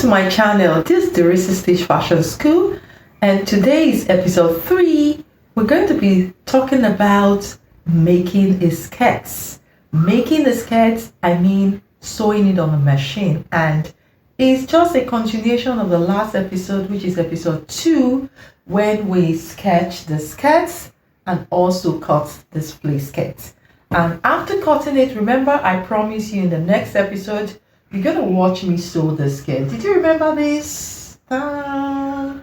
to my channel. This is Deritzystitch Fashion School, and today is episode 3. We're going to be talking about making a skirt. Making a skirt, I mean sewing it on a machine, and it's just a continuation of the last episode, which is episode 2, when we sketched the skirts and also cut the display skirt. And after cutting it, remember I promised you in the next episode you're gonna watch me sew the skirt. Did you remember this? When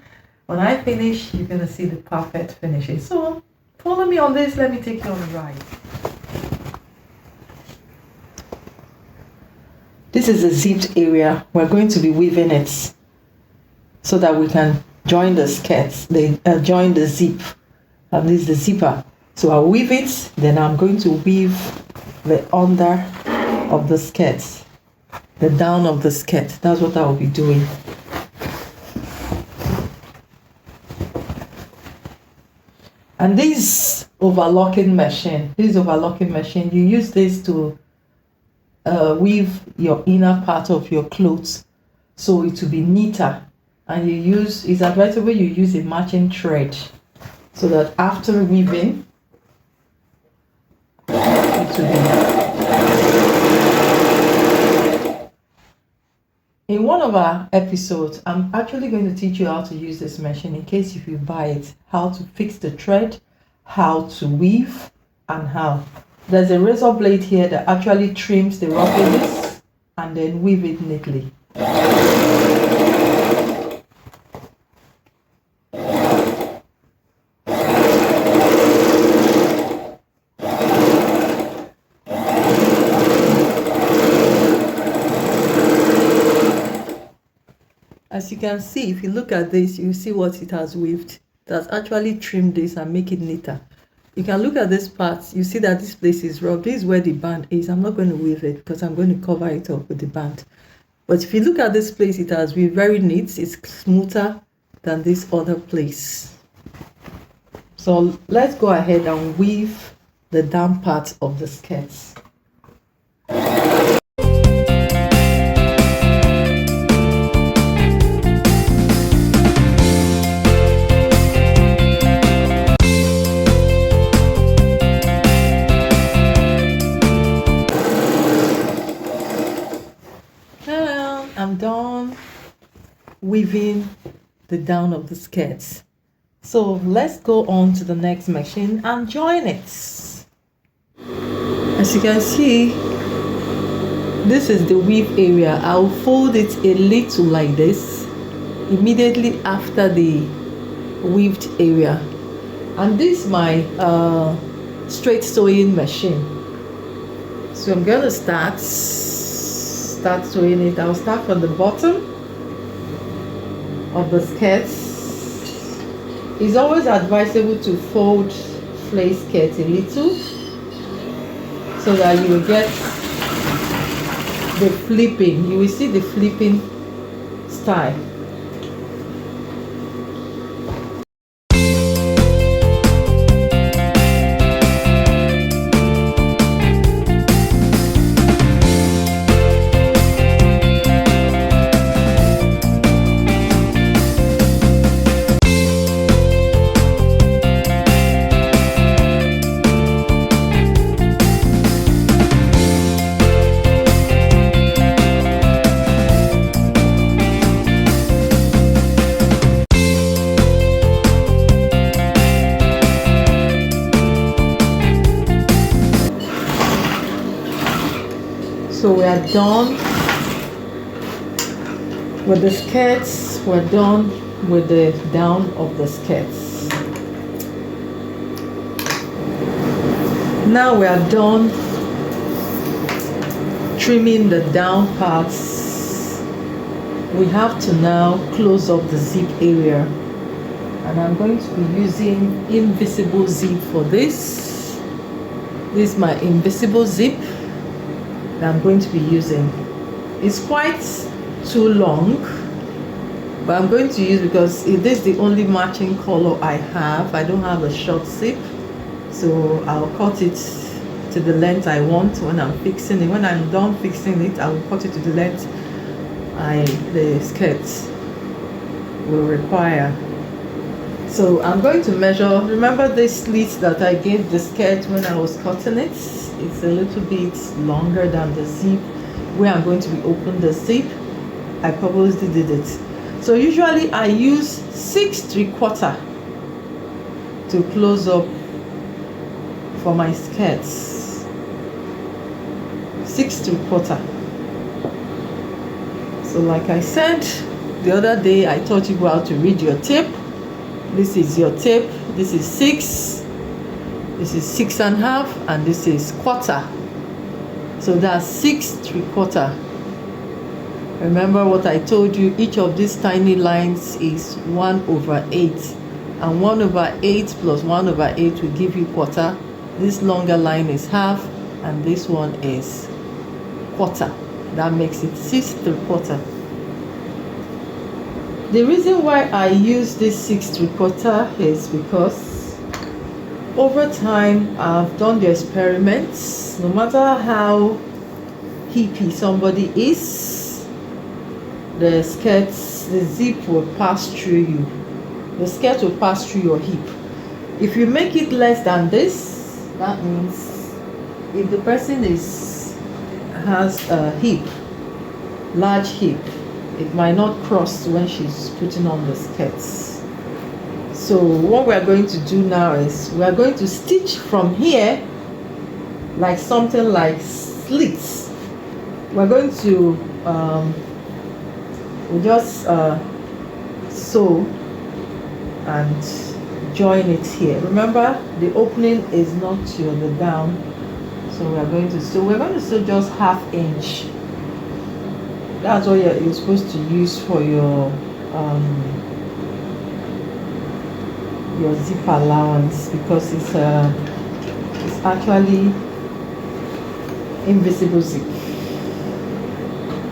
I finish, you're gonna see the perfect finishing. So follow me on this. Let me take you on a ride. This is the zipped area. We're going to be weaving it so that we can join the skirts. Join the zip. And this is the zipper. So I'll weave it. Then I'm going to weave the under of the skirt, the down of the skirt. That's what I will be doing. And this overlocking machine, you use this to weave your inner part of your clothes so it will be neater. And it's advisable you use a matching thread so that after weaving, it will be. In one of our episodes, I'm actually going to teach you how to use this machine in case if you buy it, how to fix the thread, how to weave, and how. There's a razor blade here that actually trims the rough edges and then weave it neatly. As you can see, if you look at this, you see what it has weaved. It has actually trimmed this and make it neater. You can look at this part, you see that this place is rough. This is where the band is. I'm not going to weave it because I'm going to cover it up with the band. But if you look at this place, it has been very neat. It's smoother than this other place. So let's go ahead and weave the down part of the skirts. I'm done weaving the down of the skirts. So let's go on to the next machine and join it. As you can see, this is the weave area. I'll fold it a little like this immediately after the weaved area. And this is my straight sewing machine. So I'm going to start sewing it. I'll start from the bottom of the skirts. It's always advisable to fold flay skirt a little so that you will get the flipping. You will see the flipping style. So we are done with the skirts, we're done with the down of the skirts. Now we are done trimming the down parts. We have to now close up the zip area. And I'm going to be using invisible zip for this. This is my invisible zip that I'm going to be using. It's quite too long, but I'm going to use because this is the only matching color I have. I don't have a short zip, so I'll cut it to the length I want when I'm fixing it. When I'm done fixing it, I will cut it to the length the skirt will require. So I'm going to measure. Remember this slit that I gave the skirt when I was cutting it? It's a little bit longer than the zip where I'm going to be opening the zip. I purposely did it. So usually I use 6 3/4 to close up for my skirts. 6 3/4. So like I said the other day, I taught you how to read your tape. This is your tape. This is 6. This is 6.5, and this is 1/4. So that's 6 3/4. Remember what I told you, each of these tiny lines is 1/8, and 1/8 plus 1/8 will give you 1/4. This longer line is 1/2, and this one is 1/4. That makes it 6 3/4. The reason why I use this 6 3/4 is because over time I've done the experiments. No matter how hippie somebody is, the skirts, the zip will pass through you. The skirt will pass through your hip. If you make it less than this, that means if the person has a hip, large hip, it might not cross when she's putting on the skirts. So what we are going to do now is we are going to stitch from here like something like slits. We're going to we just sew and join it here. Remember, the opening is not to the gown, so we're going to sew just 1/2 inch. That's what you're supposed to use for your zip allowance, because it's actually invisible zip.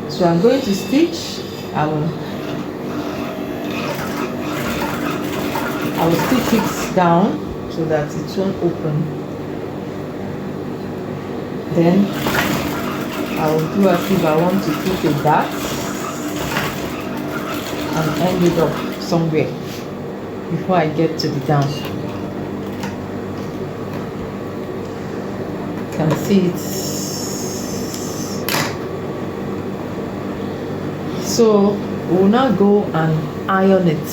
So I'm going to stitch. I will stitch it down so that it won't open. Then I will do as if I want to put a dart and end it up somewhere before I get to the down. You can see it. So we'll now go and iron it.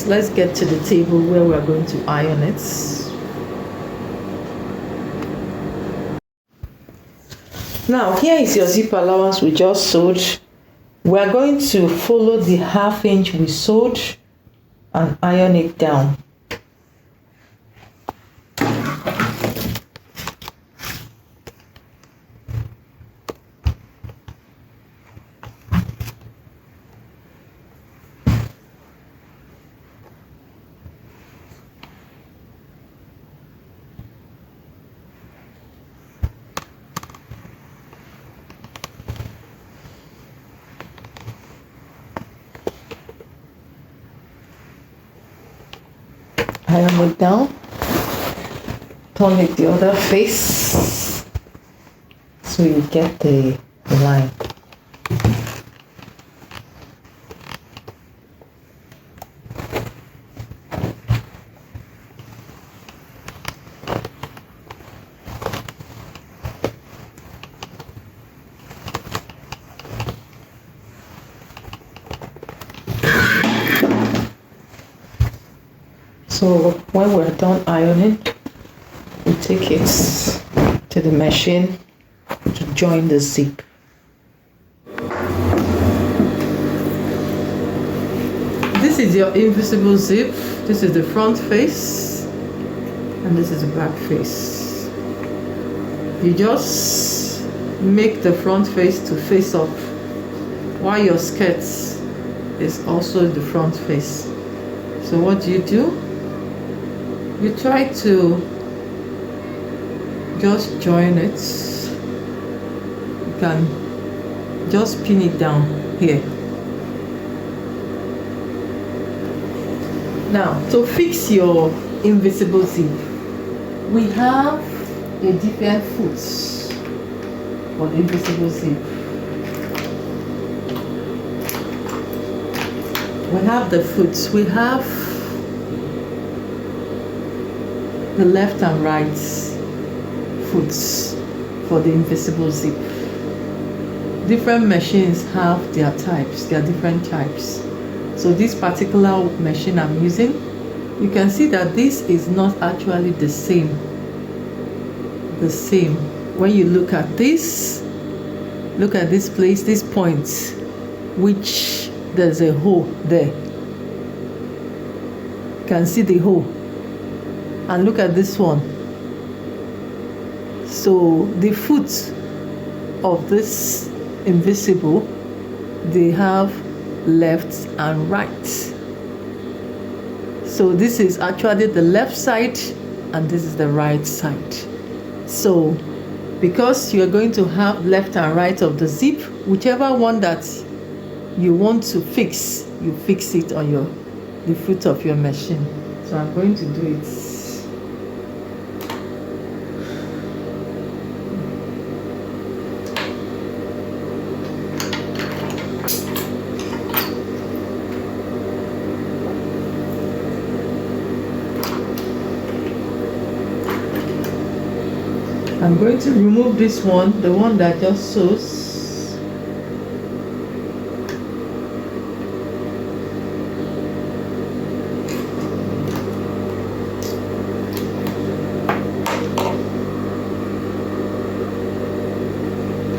Let's get to the table where we are going to iron it. Now here is your zip allowance we just sewed. We are going to follow the 1/2 inch we sewed and iron it down. Iron it down, turn it the other face so you get the line. So when we're done ironing, we take it to the machine to join the zip. This is your invisible zip. This is the front face and this is the back face. You just make the front face to face up while your skirt is also the front face. So what do? You try to just join it. You can just pin it down here. Now, to fix your invisible zip, we have a different foot for the invisible zip. We have the foots. We have the left and right foots for the invisible zip. Different machines have their types, their different types. So this particular machine I'm using, you can see that this is not actually the same. When you look at this place, this point, which there's a hole there. You can see the hole. And look at this one. So the foot of this invisible, they have left and right. So this is actually the left side and this is the right side. So because you're going to have left and right of the zip, whichever one that you want to fix, you fix it on the foot of your machine. So I'm going to do it. I'm going to remove this one, the one that just sews.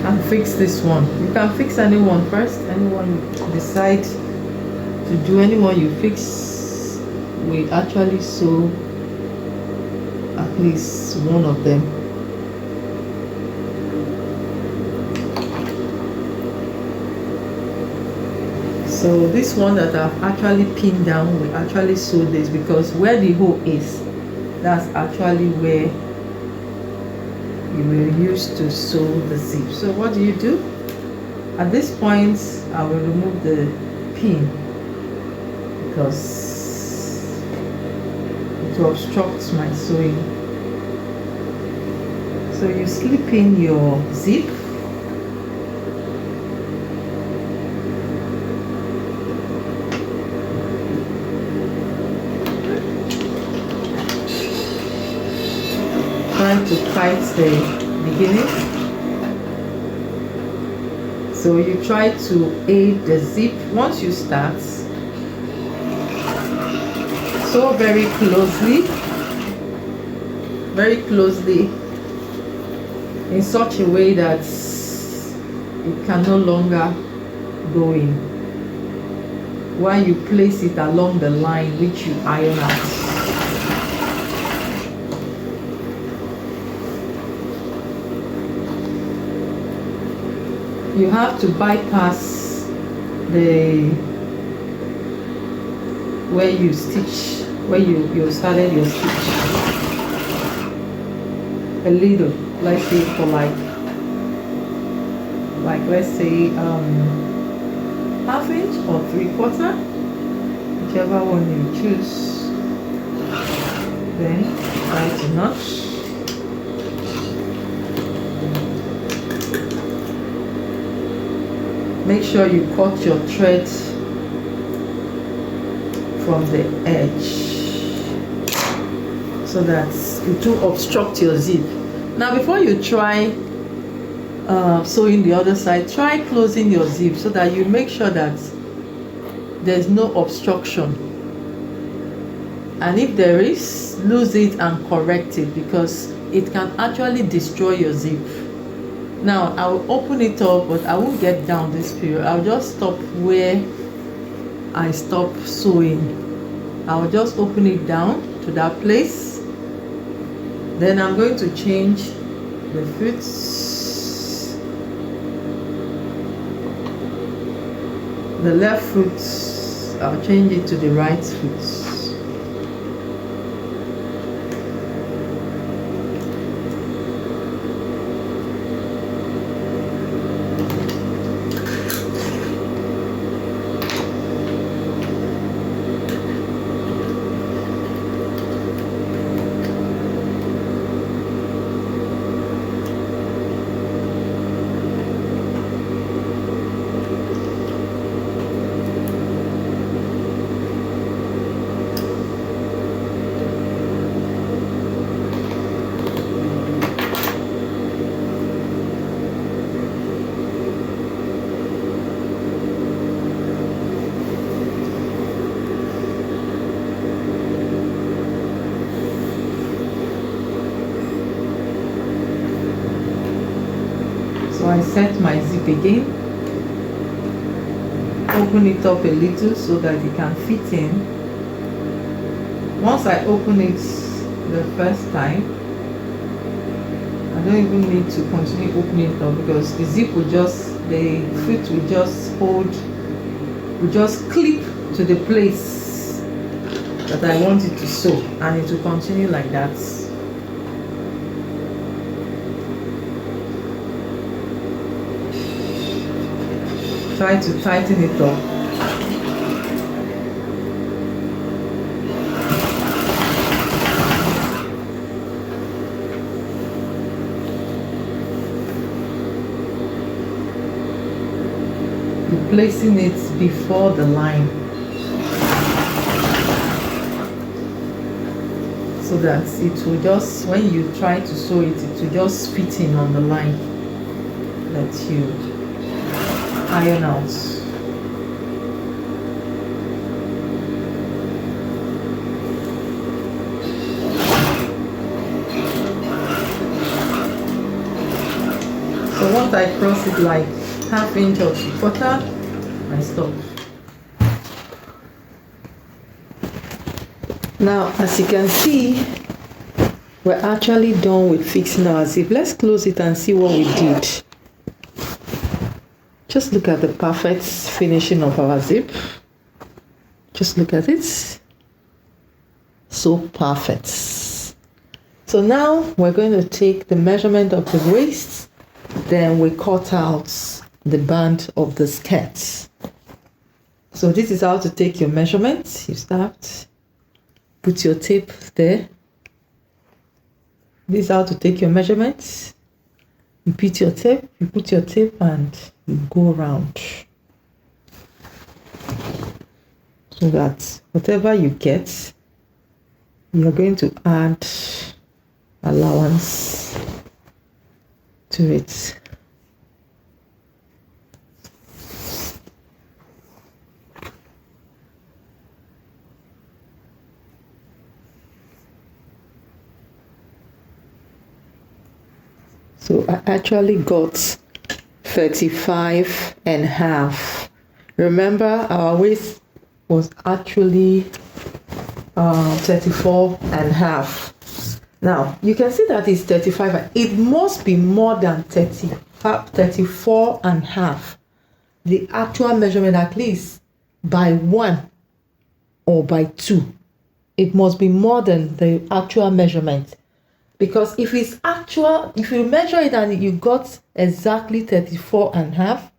And fix this one. You can fix anyone first, anyone you decide to do, anyone you fix, we actually sew at least one of them. So this one that I've actually pinned down, we actually sew this because where the hole is, that's actually where you will use to sew the zip. So what do? At this point, I will remove the pin because it will obstruct my sewing. So you slip in your zip. Trying to tight the beginning. So you try to aid the zip. Once you start, sew very closely in such a way that it can no longer go in while you place it along the line which you iron out. You have to bypass where you stitch, where you started your stitch a little, let's say for like let's say half inch or 3/4, whichever one you choose. Then try to notch. Make sure you cut your thread from the edge so that it will obstruct your zip. Now before you try sewing the other side, try closing your zip so that you make sure that there's no obstruction. And if there is, lose it and correct it because it can actually destroy your zip. Now I will open it up, but I won't get down this period. I'll just stop where I stop sewing. I'll just open it down to that place. Then I'm going to change the foots. The left foot, I'll change it to the right foot. So I set my zip again, open it up a little so that it can fit in. Once I open it the first time, I don't even need to continue opening it up because the zip will just, the foot will just hold, will just clip to the place that I want it to sew, and it will continue like that. Try to tighten it up. You're placing it before the line so that it will just, when you try to sew it, it will just fit in on the line that you iron out. So once I cross it like half inch or 3/4, I stop. Now, as you can see, we're actually done with fixing our zip. Let's close it and see what we did. Just look at the perfect finishing of our zip. Just look at it. So perfect. So now we're going to take the measurement of the waist, then we cut out the band of the skirt. So this is how to take your measurement. You start, put your tape there. This is how to take your measurements. You put your tape and you go around so that whatever you get, you're going to add allowance to it. So I actually got 35.5. Remember, our waist was actually 34.5. Now you can see that it's 35. It must be more than 34.5. The actual measurement, at least by 1 or by 2. It must be more than the actual measurement. Because if it's actual, if you measure it and you got exactly 34.5,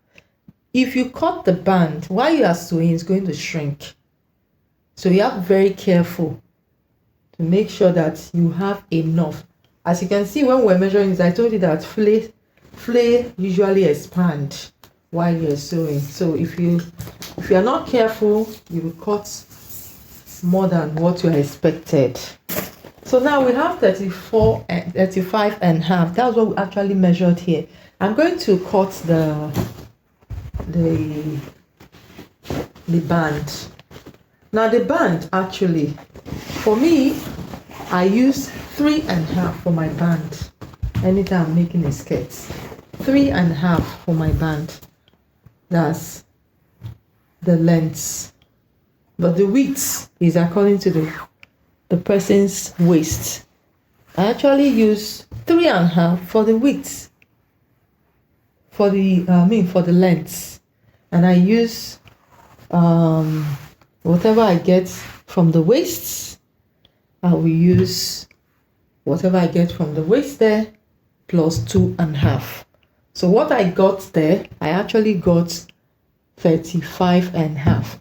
if you cut the band while you are sewing, it's going to shrink. So you have to be very careful to make sure that you have enough. As you can see, when we're measuring this, I told you that flay usually expand while you're sewing. So if you're not careful, you will cut more than what you are expected. So now we have 35.5. That's what we actually measured here. I'm going to cut the band. Now the band, actually, for me, I use 3.5 for my band. Anytime I'm making a skirt, 3.5 for my band. That's the length, but the width is according to the person's waist. I actually use 3.5 for the width, for the length, and I use whatever I get from the waist. I will use whatever I get from the waist there plus 2.5. So what I got there, I actually got 35.5.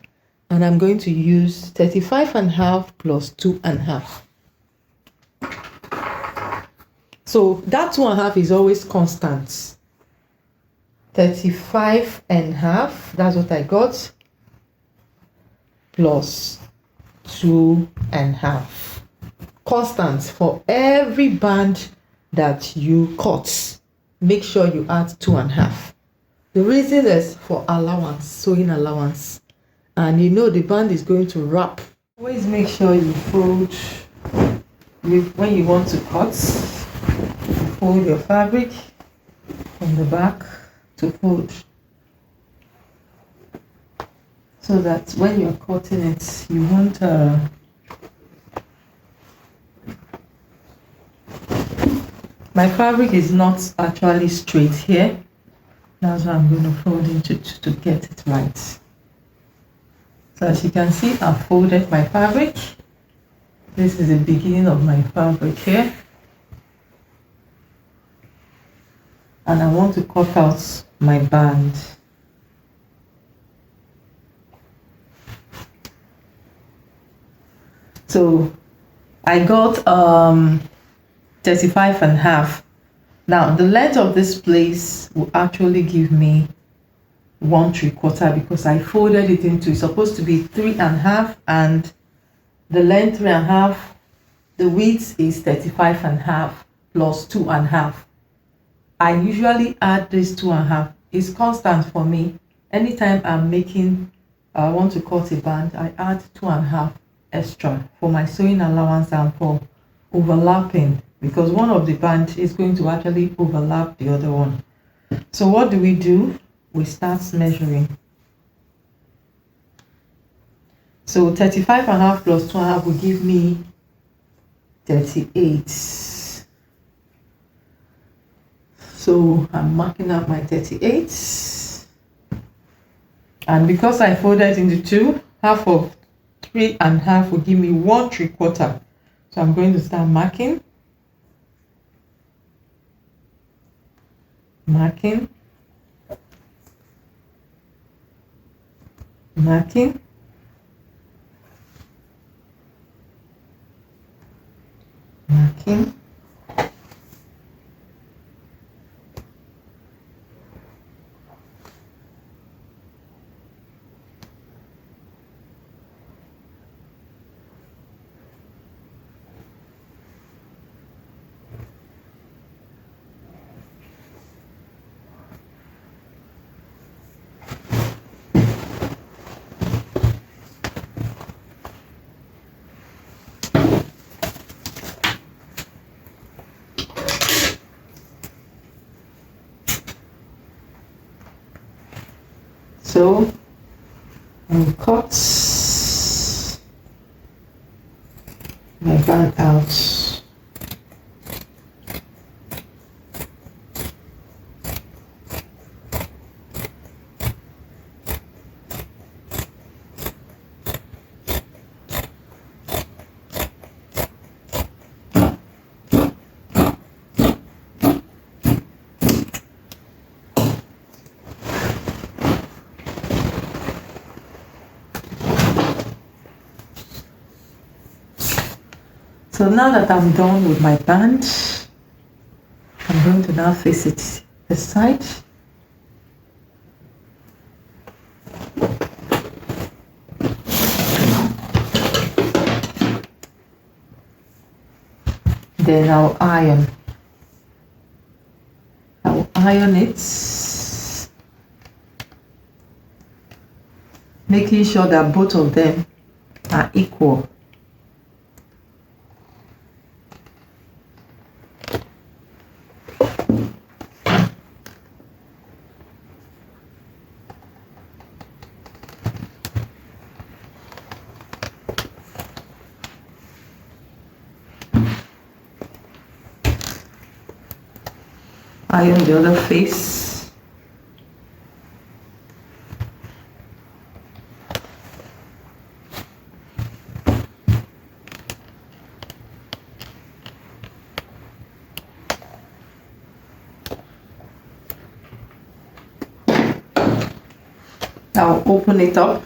And I'm going to use 35.5 plus 2.5. So that 2.5 is always constant. 35.5, that's what I got, plus 2.5. Constant for every band that you cut. Make sure you add 2.5. The reason is for allowance, sewing allowance. And you know the band is going to wrap. Always make sure you fold when you want to cut. You fold your fabric from the back to fold, so that when you're cutting it, you won't my fabric is not actually straight here. That's why I'm going to fold into to get it right. So as you can see, I've folded my fabric. This is the beginning of my fabric here. And I want to cut out my band. So I got 35.5. Now the length of this place will actually give me 1/3 because I folded it into, it's supposed to be 3.5, and the length 3.5, the width is 35.5 plus 2.5. I usually add this 2.5. It's constant for me. Anytime I want to cut a band, I add 2.5 extra for my sewing allowance and for overlapping, because one of the band is going to actually overlap the other one. So what do? We start measuring. So 35.5 plus 2.5 will give me 38. So I'm marking out my 38. And because I folded into two, half of 3.5 will give me 1/3. So I'm going to start marking. Marking. Marking. Marking. So I'll cut my band out. So now that I'm done with my band, I'm going to now face it this side. Then I'll iron. I'll iron it, making sure that both of them are equal. Iron the other face. I'll open it up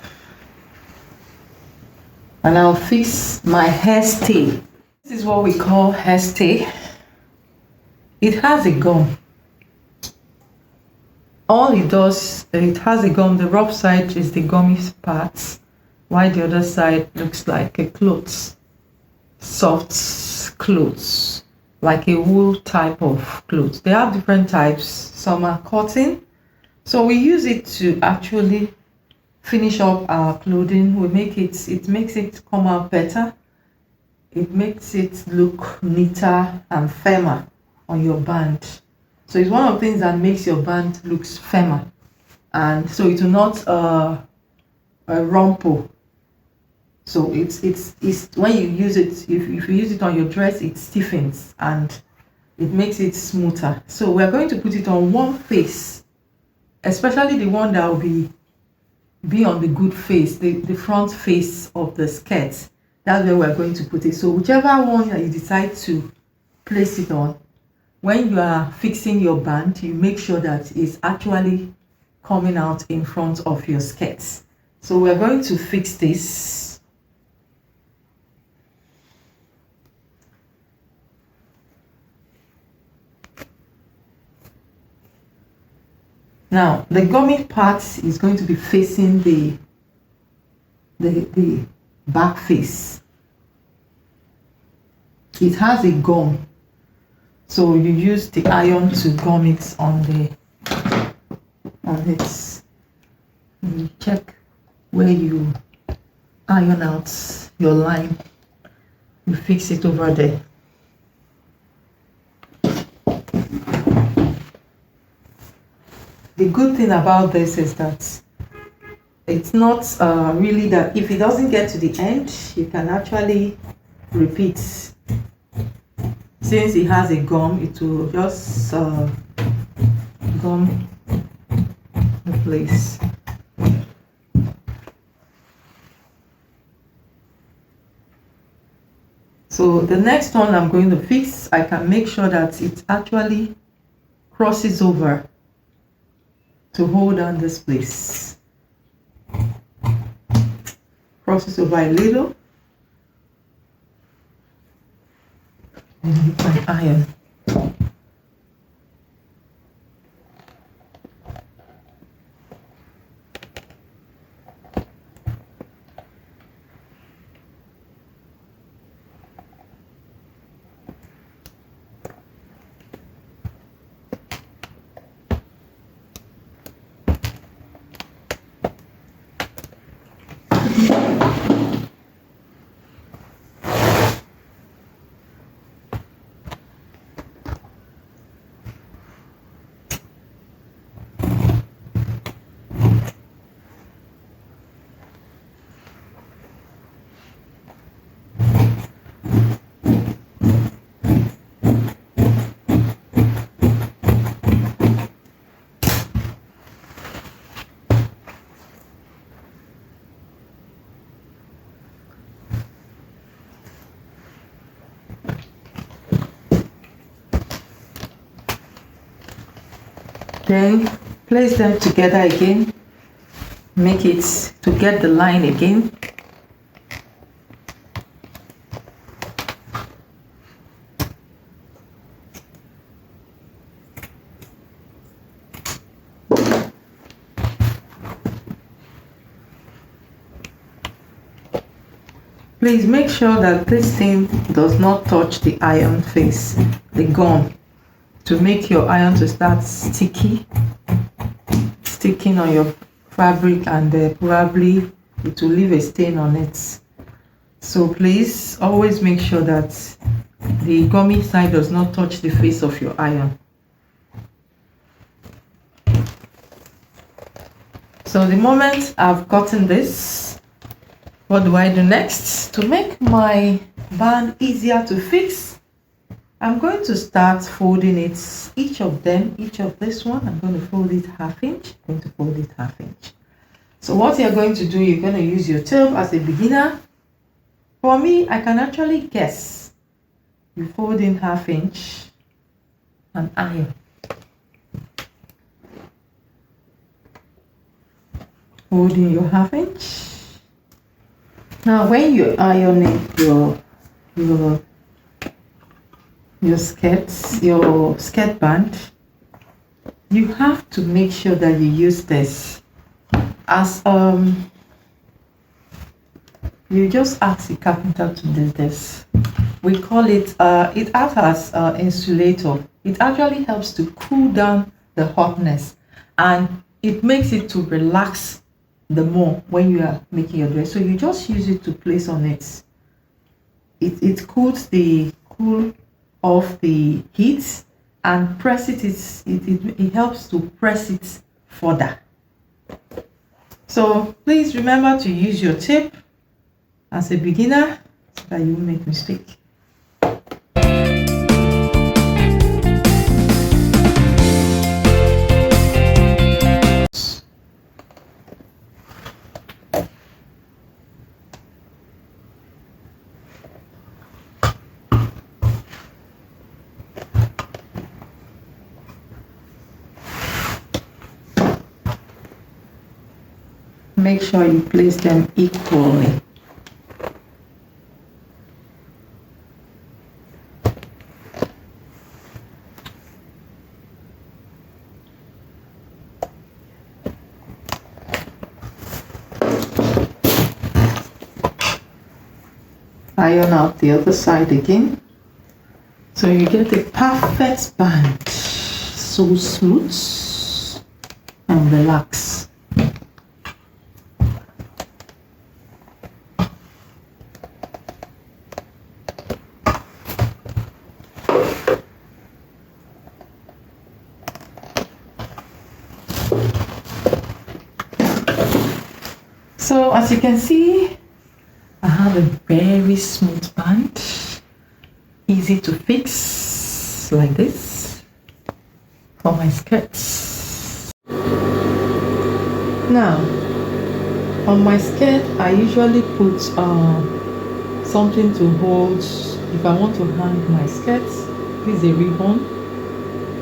and I'll fix my hairstay. This is what we call hairstay. It has a gum. All it does, it has a gum. The rough side is the gummy part, while the other side looks like a cloth, soft clothes, like a wool type of clothes. They have different types. Some are cotton, so we use it to actually finish up our clothing. We make it. It makes it come out better. It makes it look neater and firmer on your band. So it's one of the things that makes your band looks firmer, and so it will not rumple. So it's when you use it, if you use it on your dress, it stiffens and it makes it smoother. So we're going to put it on one face, especially the one that will be on the good face, the front face of the skirt. That's where we're going to put it. So whichever one that you decide to place it on, when you are fixing your band, you make sure that it's actually coming out in front of your skirt. So we're going to fix this. Now the gummy part is going to be facing the back face. It has a gum, so you use the iron to gum it on its. You check where you iron out your line. You fix it over there. The good thing about this is that it's not really that if it doesn't get to the end, you can actually repeat. Since it has a gum, it will just gum the place. So the next one I'm going to fix, I can make sure that it actually crosses over to hold on this place. Crosses over a little. And you can iron. Then place them together again, make it to get the line again. Please make sure that this thing does not touch the iron face, the gum, to make your iron to start sticking on your fabric, and probably it will leave a stain on it. So please always make sure that the gummy side does not touch the face of your iron. So the moment I've gotten this, what do I do next? To make my band easier to fix, I'm going to start folding it, each of this one, I'm going to fold it ½ inch, I'm going to fold it ½ inch. So what you're going to do, you're going to use your tape as a beginner. For me, I can actually guess. You fold in ½ inch and iron. Fold in your ½ inch. Now when you're ironing your skirt band, you have to make sure that you use this as you just ask the carpenter to do this. We call it it acts as insulator. It actually helps to cool down the hotness, and it makes it to relax the more when you are making your dress. So you just use it to place on it. It cools off the heat, and press it. It helps to press it further. So please remember to use your tape as a beginner so that you won't make mistake. Make sure you place them equally. Iron out the other side again, so you get a perfect band, so smooth and relaxed. So as you can see, I have a very smooth band, easy to fix like this for my skirts. Now, on my skirt, I usually put something to hold. If I want to hang my skirt, this is a ribbon.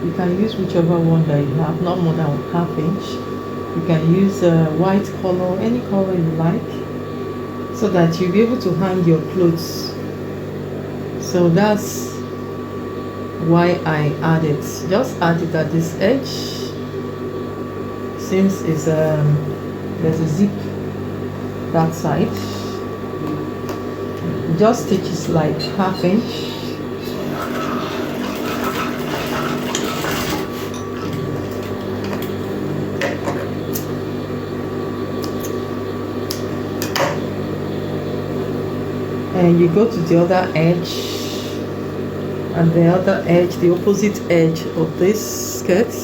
You can use whichever one that you have, not more than 1/2 inch. You can use white color, any color you like, so that you'll be able to hang your clothes. So that's why I added. Just add it at this edge, since it's there's a zip that side. Just stitch it like 1/2 inch. And you go to the other edge, and the other edge, the opposite edge of this skirt,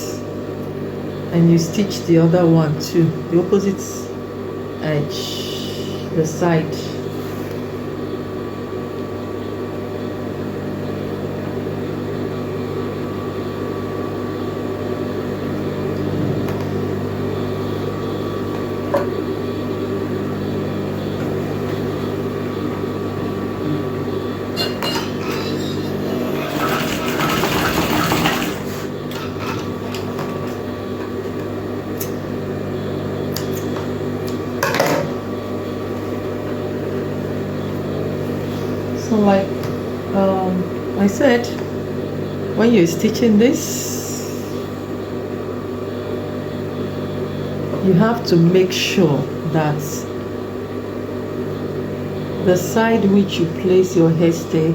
and you stitch the other one too, the opposite edge, the side. So like I said, when you're stitching this, you have to make sure that the side which you place your hairstay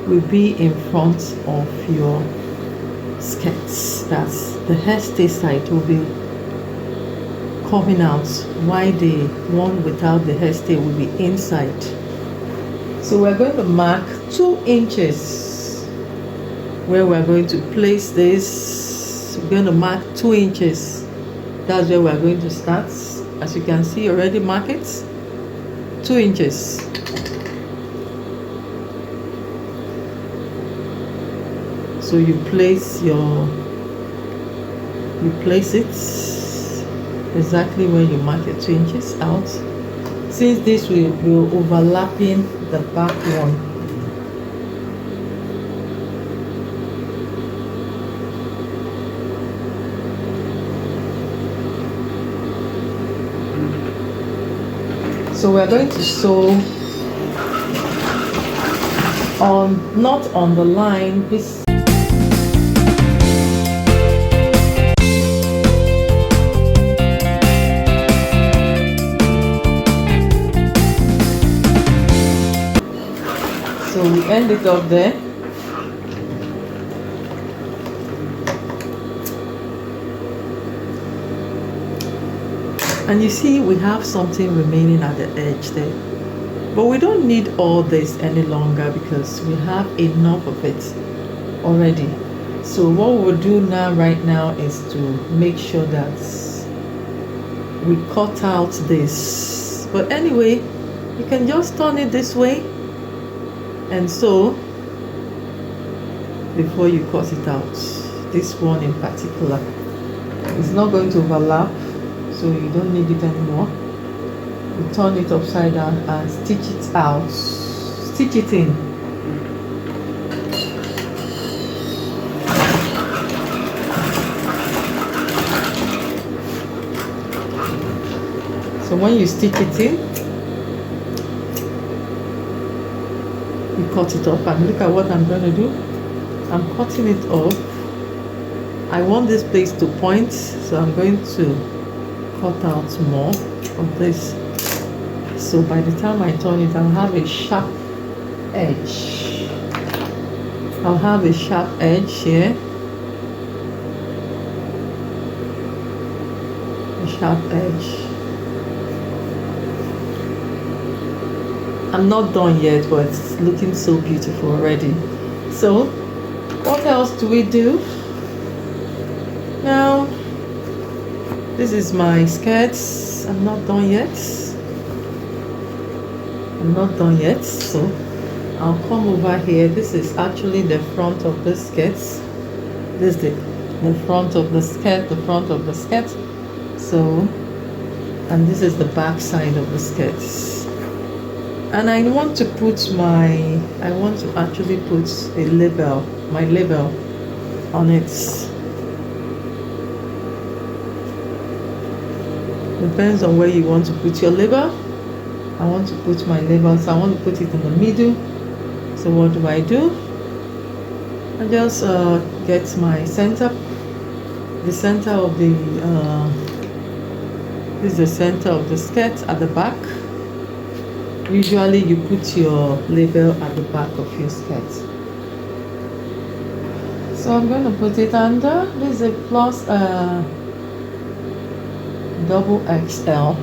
will be in front of your skirts. That's the hairstay side will be coming out, while the one without the hairstay will be inside. So we're going to mark 2 inches where we're going to place this. We're going to mark 2 inches. That's where we're going to start. As you can see, already mark it 2 inches. So you place it exactly where you mark it 2 inches out. Since this will be overlapping the back one, so we're going to sew on, not on the line, this. So we end it up there. And you see we have something remaining at the edge there. But we don't need all this any longer because we have enough of it already. So what we'll do now right now is to make sure that we cut out this. But anyway, you can just turn it this way and so before you cut it out. This one in particular is not going to overlap, so you don't need it anymore. You turn it upside down and stitch it out. Stitch it in. So when you stitch it in, you cut it off, and look at what I'm going to do. I'm cutting it off. I want this place to point, so I'm going to cut out more of this. So by the time I turn it, I'll have a sharp edge. I'll have a sharp edge here. A sharp edge. I'm not done yet, but it's looking so beautiful already. So, what else do we do? Now, this is my skirts. I'm not done yet. So I'll come over here. This is actually the front of the skirts. This is the front of the skirt, So, and this is the back side of the skirts. And I want to actually put a label, my label on it. Depends on where you want to put your label. I want to put my label, so I want to put it in the middle. So what do? I just get my center, the center of the, this is the center of the skirt at the back. Usually you put your label at the back of your skirt. So I'm going to put it under. This is a plus double XL.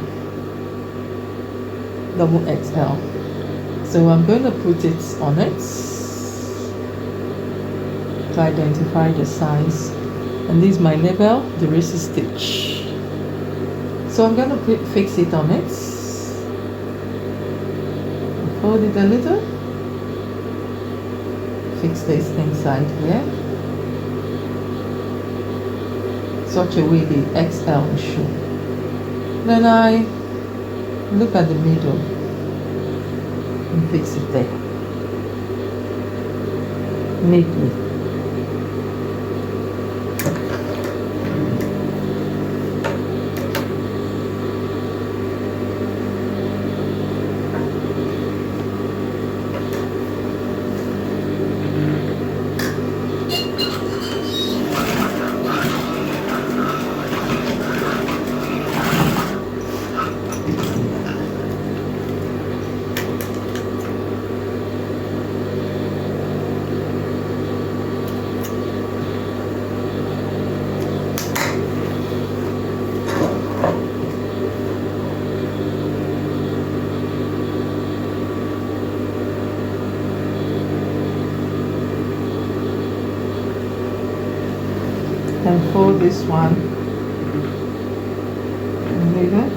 So I'm going to put it on it to identify the size. And this is my label, Deritzystitch. So I'm going to fix it on it. Fold it a little. Fix this inside here. Such a way the XL will show. Then I look at the middle and fix it there neatly. And fold this one and leave it.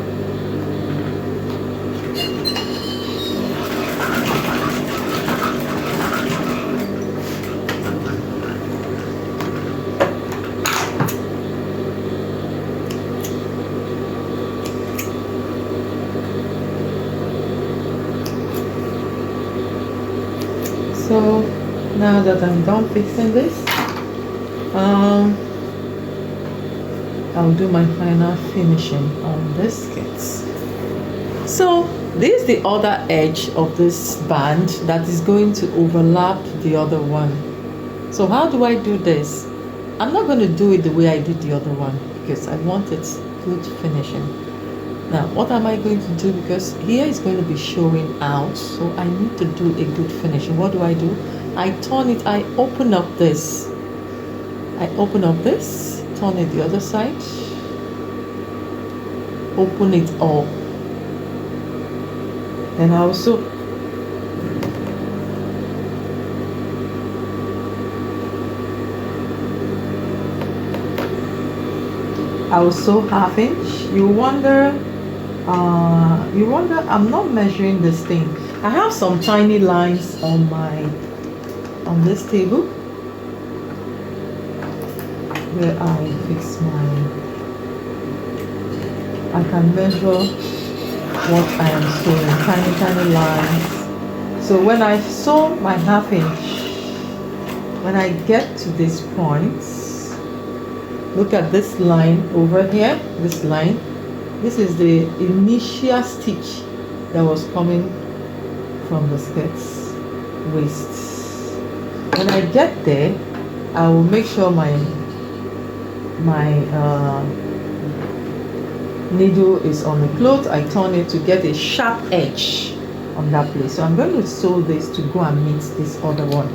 So now that I'm done fixing this, I'll do my final finishing on this kit. So this is the other edge of this band that is going to overlap the other one. So how do I do this? I'm not going to do it the way I did the other one because I want it good finishing. Now what am I going to do? Because here is going to be showing out, so I need to do a good finishing. What do? I turn it, I open up this, turn it the other side, open it up, and I also I will sew 1/2 inch. You wonder, I'm not measuring this thing. I have some tiny lines on this table where I fix I can measure what I am sewing, tiny lines. So when I sew my 1/2 inch, when I get to this point, look at this line over here, this line. This is the initial stitch that was coming from the skirt's waist. When I get there, I will make sure my needle is on the cloth. I turn it to get a sharp edge on that place. So I'm going to sew this to go and meet this other one.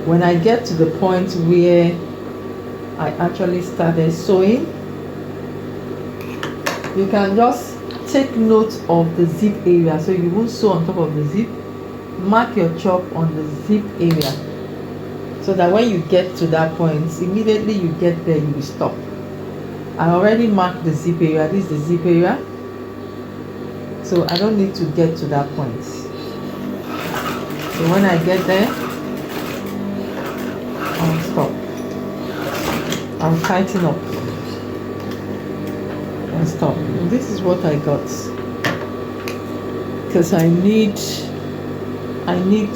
When I get to the point where I actually started sewing, you can just take note of the zip area so you won't sew on top of the zip. Mark your chop on the zip area so that when you get to that point, immediately you get there, you will stop. I already marked the zip area. This is the zip area, so I don't need to get to that point. So when I get there, I'll stop. I'll tighten up and stop. And this is what I got, because I need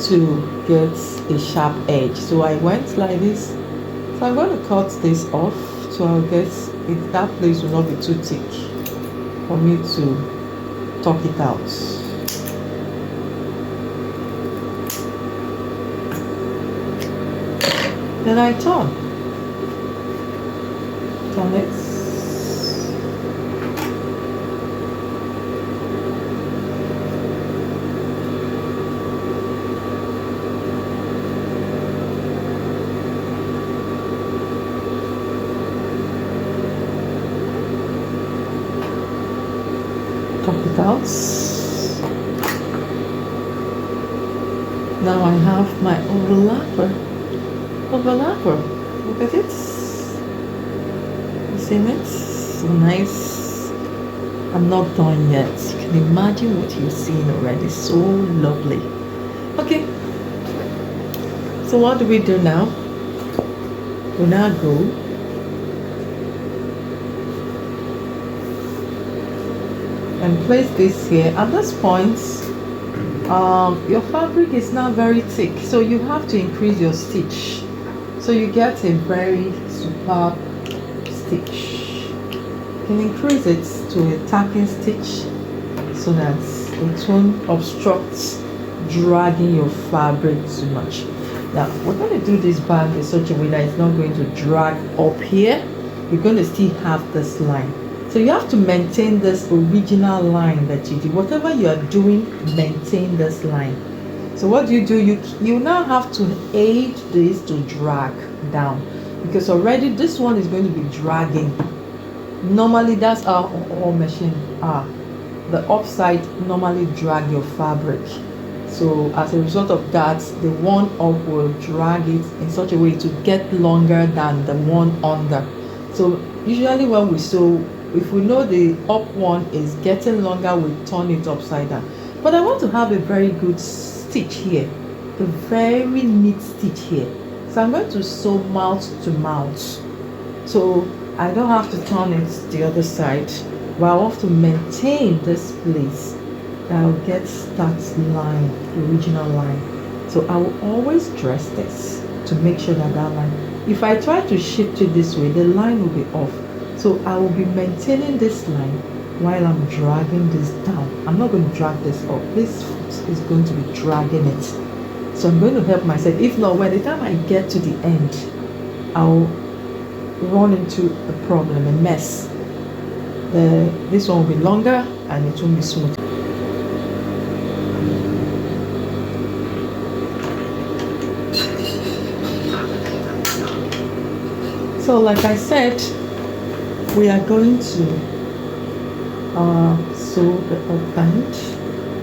to get a sharp edge. So I went like this. So I'm going to cut this off, so I'll get it. That place will not be too thick for me to tuck it out. Then I turn it. Tuck it out. Now I have my overlapper. Look at it. You see it? So nice. I'm not done yet. You can imagine what you've seen already. So lovely. Okay. So what do we do now? We now go and place this here. At this point, your fabric is now very thick, so you have to increase your stitch, so you get a very superb stitch. You can increase it to a tacking stitch so that it won't obstruct dragging your fabric too much. Now we're going to do this bag in such a way that it's not going to drag up here. You're going to still have this line. So you have to maintain this original line that you did. Whatever you are doing, maintain this line. So what do? You now have to aid this to drag down, because already this one is going to be dragging. Normally that's how all machines are. The upside normally drag your fabric. So as a result of that, the one up will drag it in such a way to get longer than the one under. So usually when we sew, if we know the up one is getting longer, we turn it upside down. But I want to have a very good stitch here, a very neat stitch here. So I'm going to sew mouth to mouth, so I don't have to turn it the other side, but I have to maintain this place. I'll get that line, the original line. So I will always dress this to make sure that line, if I try to shift it this way, the line will be off. So I will be maintaining this line while I'm dragging this down. I'm not going to drag this up. This foot is going to be dragging it. So I'm going to help myself. If not, by the time I get to the end, I'll run into a problem, a mess. This one will be longer and it won't be smooth. So like I said, we are going to sew the up band,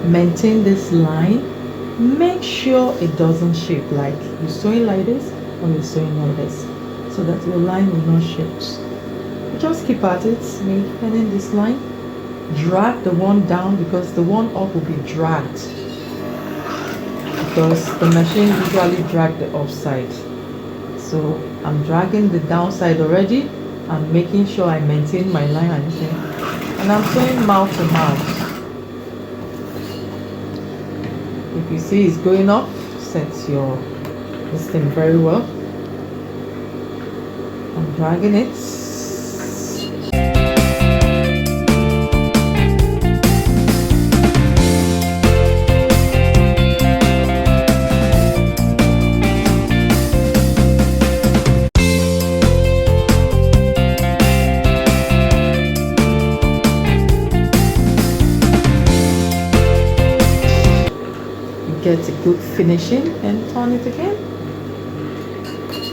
maintain this line, make sure it doesn't shift, like you're sewing like this or you're sewing like this, so that your line will not shift. just keep at it, maintaining this line. Drag the one down because the one up will be dragged, because the machine usually drag the upside. So I'm dragging the downside already and making sure I maintain my line and I'm sewing mouth to mouth. If you see it's going up, set your this thing very well. I'm dragging it. Get a good finishing and turn it again.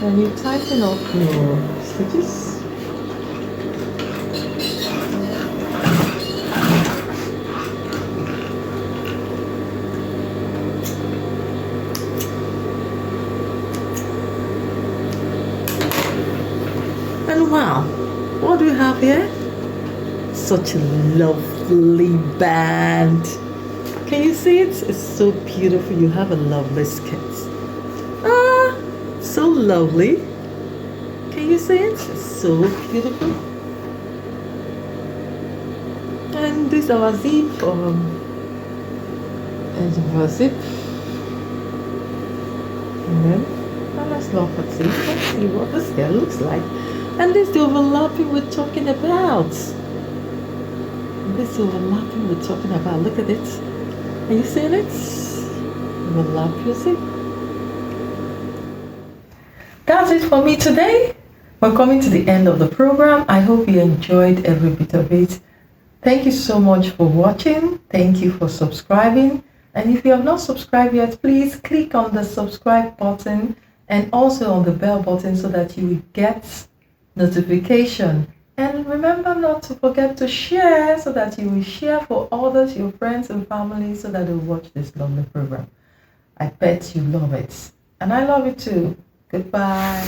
Then you tighten up your stitches. And wow, what do we have here? Such a lovely band. Can you see it? It's so beautiful. You have a lovely skirt. Ah, so lovely. Can you see it? It's so beautiful. And this is our zip, edge of our zip. And then, let's look at it. Let's see what this hair looks like. And this is the overlapping we're talking about. This overlapping we're talking about. Look at it. Are you seeing it? Overlap, you see? That's it for me today. We're coming to the end of the program. I hope you enjoyed every bit of it. Thank you so much for watching. Thank you for subscribing. And if you have not subscribed yet, please click on the subscribe button and also on the bell button so that you will get notification. And remember not to forget to share so that you will share for others, your friends and family, so that they'll watch this lovely program. I bet you love it. And I love it too. Goodbye.